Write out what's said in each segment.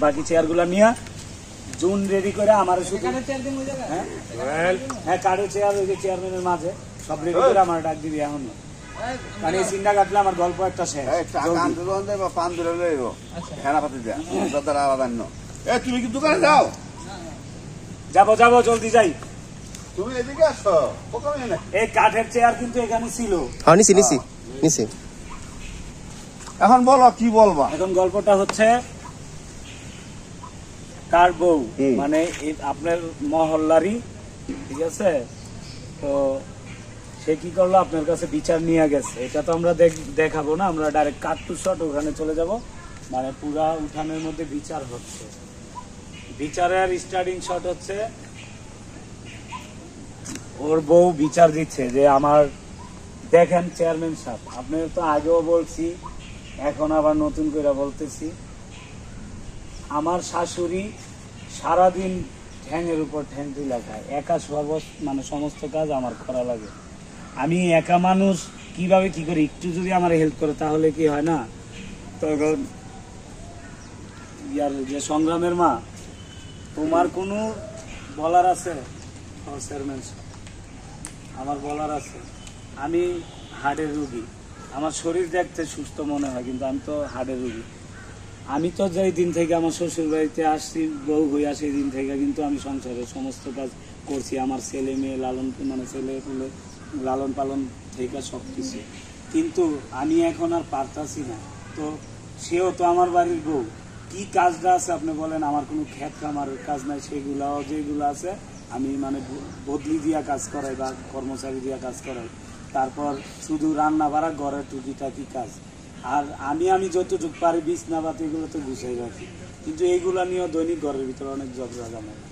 বাকি চেয়ারগুলো নিয়ে জুন রেডি করে আমার শুধু হ্যাঁ কার্ডের চেয়ার ওই যে চেয়ারম্যানের মাঝে সব রেডি করে আমার ডাক দিবি এখন, মানে এই চিন্তা কাটলে আমার গল্প একটা শেষ। তুমি কি দোকানে যাও? যাবো যাবো, জলদি যাই। তুমি এদিকে আসো। এই কাঠের চেয়ার কিন্তু এখানে ছিল। নিছি। এখন বলো কি বলবা? এখন গল্পটা হচ্ছে কার বউ, মানে আপনার মহল্লারই, ঠিক আছে? তো সে কি করলো, আপনার কাছে বিচার নিয়ে গেছে। এটা তো আমরা দেখাবো না, আমরা ডাইরেক্ট কাট টু শট ওখানে চলে যাব। মানে পুরা উঠানের মধ্যে বিচার হচ্ছে। বিচারের স্টার্টিং শট হচ্ছে ওর বউ বিচার দিচ্ছে যে আমার দেখেন চেয়ারম্যান সাহেব, আপনার তো আগেও বলছি, এখন আবার নতুন করে বলতেছি, আমার শাশুড়ি সারাদিন ঠ্যাংয়ের উপর ঠ্যাং তুলে খায়, একা মানে সমস্ত কাজ আমার করা লাগে। আমি একা মানুষ, কিভাবে কি করি, একটু যদি আমার হেল্প করে তাহলে কি হয় না? তখন ইয়ার যে সংগ্রামের মা, তোমার কোনো বলার আছে? চেয়ারম্যান সাহেব, আমার বলার আছে। আমি হার্টের রুগী, আমার শরীর দেখতে সুস্থ মনে হয়, কিন্তু আমি তো হার্টের রুগী। আমি তো যেই দিন থেকে আমার শ্বশুর বাড়িতে আসছি, বউ হইয়া, সেই দিন থেকে কিন্তু আমি সংসারের সমস্ত কাজ করছি, আমার ছেলে মেয়ে লালন, মানে ছেলে পুলে লালন পালন থেকে সব কিছু, কিন্তু আমি এখন আর পারতাছি না। তো সেও তো আমার বাড়ির বউ, কি কাজটা আছে আপনি বলেন? আমার কোনো ক্ষেত খামারের কাজ নাই, সেগুলাও যেগুলো আছে আমি মানে বদলি দিয়া কাজ করাই বা কর্মচারী দিয়া কাজ করাই। তারপর শুধু রান্না বাড়া, ঘরের টুকিটাকি কাজ। আর আমি যতটুকু পারি বিছনা বাতি এগুলো তো গুছাই রাখি, কিন্তু এইগুলা নিয়েও দৈনিক ঘরের ভিতরে অনেক ঝগড়া ঝামেলা,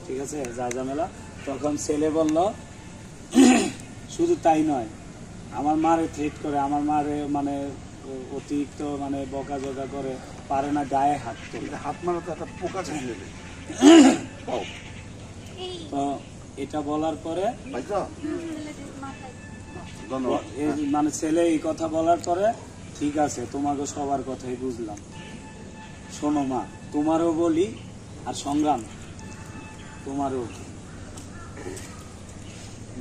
ঠিক আছে, যা ঝামেলা। তখন ছেলে বলল, শুধু তাই নয়, আমার মারে থ্রেট করে, আমার মারে মানে অতিরিক্ত মানে বকাঝকা করে, পারে না গায়ে হাত তোলে। হাত মারা তো একটা পোকা ছেড়ে দেবে। তো এটা বলার পরে মানে ছেলে এই কথা বলার পরে, ঠিক আছে তোমাকে সবার কথাই বুঝলাম, শোনো মা, তোমারও বলি আর সংগ্রাম তোমারও,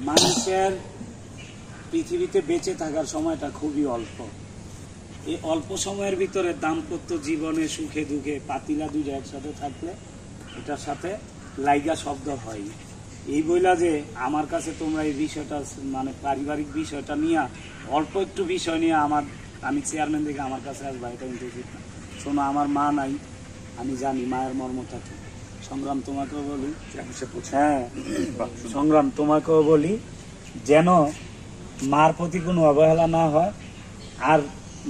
মানুষের পৃথিবীতে বেঁচে থাকার সময়টা খুবই অল্প। এই অল্প সময়ের ভিতরে দাম্পত্য জীবনে সুখে দুঃখে পাতিলা দুইটা একসাথে থাকলে এটার সাথে লাইগা শব্দ হয়। এই বইলা যে আমার কাছে তোমরা এই বিষয়টা মানে পারিবারিক বিষয়টা নিয়ে অল্প একটু বিষয় নিয়ে আমি চেয়ারম্যান দেখে আমার কাছে আসবা, এটা কিন্তু উচিত না। শোনো, আমার মা নাই, আমি জানি মায়ের মর্মটা কি। সংগ্রাম তোমাকেও বলি, হ্যাঁ সংগ্রাম তোমাকেও বলি, যেন মার প্রতি কোনো অবহেলা না হয়। আর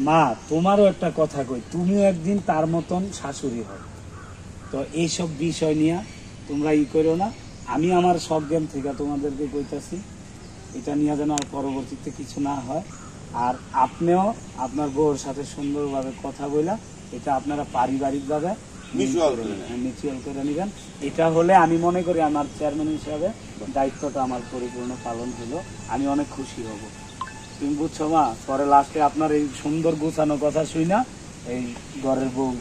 মা, তোমারও একটা কথা কই, তুমিও একদিন তার মতন শাশুড়ি হও। তো এইসব বিষয় নিয়ে তোমরা করো না। আমি আমার সজ্ঞান থেকে তোমাদেরকে কইতাছি, এটা নিয়ে যেন আর পরবর্তীতে কিছু না হয়। আর আপনিও আপনার বউর সাথে সুন্দরভাবে কথা বলা, এটা আপনারা পারিবারিকভাবে মিউচুয়াল করে নেবেন। এটা হলে আমি মনে করি আমার চেয়ারম্যান হিসাবে দায়িত্বটা আমার পরিপূর্ণ পালন হলো, আমি অনেক খুশি হব। তুমি বুঝছো মা? পরে লাস্টে আপনার এই সুন্দর গুছানো কথা শুই না এই ঘরের বউ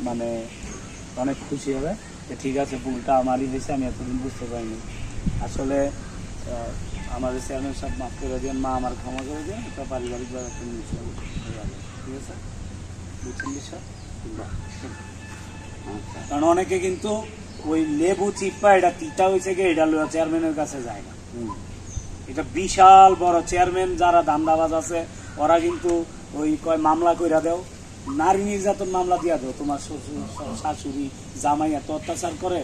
মানে অনেক খুশি হবে। ঠিক আছে, ভুলটা আমারই হয়েছে, আমি এতদিন বুঝতে পারিনি। আসলে আমাদের চেয়ারম্যান সাহেব মাফ করে দেন, মা আমার ক্ষমা করে দেন, এটা পারিবারিকভাবে একটা মিউচুয়াল হয়ে যাবে, ঠিক আছে? বুঝছেন বিষয়? কারণ অনেকে কিন্তু ওই লেবু চিপা এটা তিতা হয়েছে গিয়ে এটা চেয়ারম্যানের কাছে যায় না। এটা বিশাল বড় চেয়ারম্যান যারা দান্দাবাজ আছে ওরা কিন্তু ওই কয় মামলা কইরা দেও, নারী নির্যাতন মামলা দিয়া দেও, তোমার শ্বশুর শাশুড়ি জামাই এত অত্যাচার করে,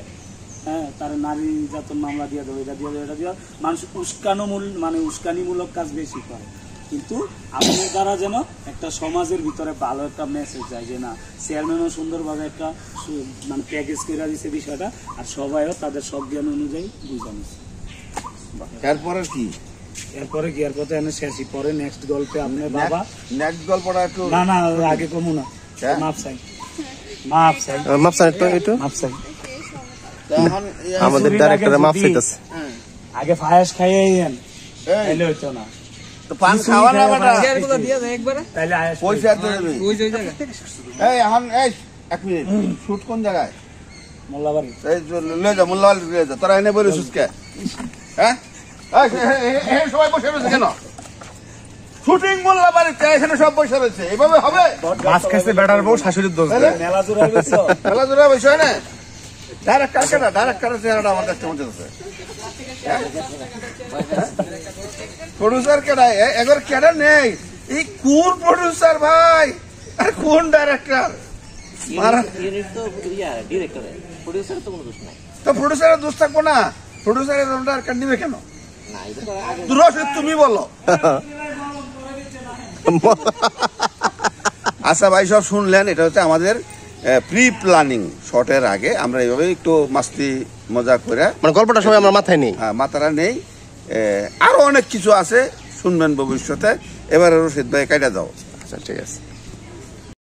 হ্যাঁ, তার নারী নির্যাতন মামলা দিয়ে দেবো, এটা দিয়ে দেবো, এটা দিয়ে। মানুষ উস্কানিমূলক কাজ বেশি করে, কিন্তু আপনার দ্বারা যেন একটা সমাজের ভিতরে ভালো একটা মেসেজ যায় যে না, চেয়ারম্যানও সুন্দরভাবে একটা মানে প্যাকেজ করে দিচ্ছে বিষয়টা, আর সবাইও তাদের সজ্ঞান অনুযায়ী বুঝাচ্ছে। এরপরে কি? এরপরে কি? এর কথা এনে শেষই, পরে নেক্সট গল্পে আপনার বাবা নেক্সট গল্পটা একটু না আগে কমু না, মাপ চাই আমাদের ডাইরেক্টর মাপ চাইতেছে। আগে ফায়াস খাইয়ে আইয়েন, তাইলে হইতো না। তো পান খাওয়া না বেটা, চেয়ারগুলো দিয়ে দেন একবারে, তাইলে পয়সা দেবে ওই জায়গা। এই এখন এই এক মিনিট শুট কোন জায়গায় মোল্লাবাড়ি এই লয়ে যা মোল্লাওয়াল লয়ে যা তোরা এনে বলে সুস্কে হ্যাঁ এই সবাই বসে রয়েছে কেন শুটিং মোল্লাবাড়িতে এখানে সব বসে রয়েছে এইভাবে হবে মাছ খাইছে বেটার বউ শাশুড়ির দোষ দেয়। মেলা জোড়া বুঝছো খেলা ধরে বসে না ডাইরেক্টর চেহারাটা আমার কাছে মনে হচ্ছে প্রডিউসার কেডা এগর কেডা নেই এই কোন প্রডিউসার ভাই আর কোন ডাইরেক্টর ইউনিট তো ডিরেক্টরের প্রডিউসারের তো কোনো দোষ নাই তো প্রডিউসারের দোষ থাকবো না প্রডিউসারের ডাইরেক্টর নিবে কেন না এটা তো আগে দুরস তুমি বলো আচ্ছা ভাই সব শুনলেন এটা হচ্ছে আমাদের প্রি প্ল্যানিং শটের আগে আমরা এইভাবে একটু মাস্তি মজা করে মানে গল্পটা সবাই আমার মাথায় নেই। মাতারা নেই আরো অনেক কিছু আছে শুনবেন ভবিষ্যতে এবারে রশিদ ভাই কাটা দাও আচ্ছা ঠিক আছে।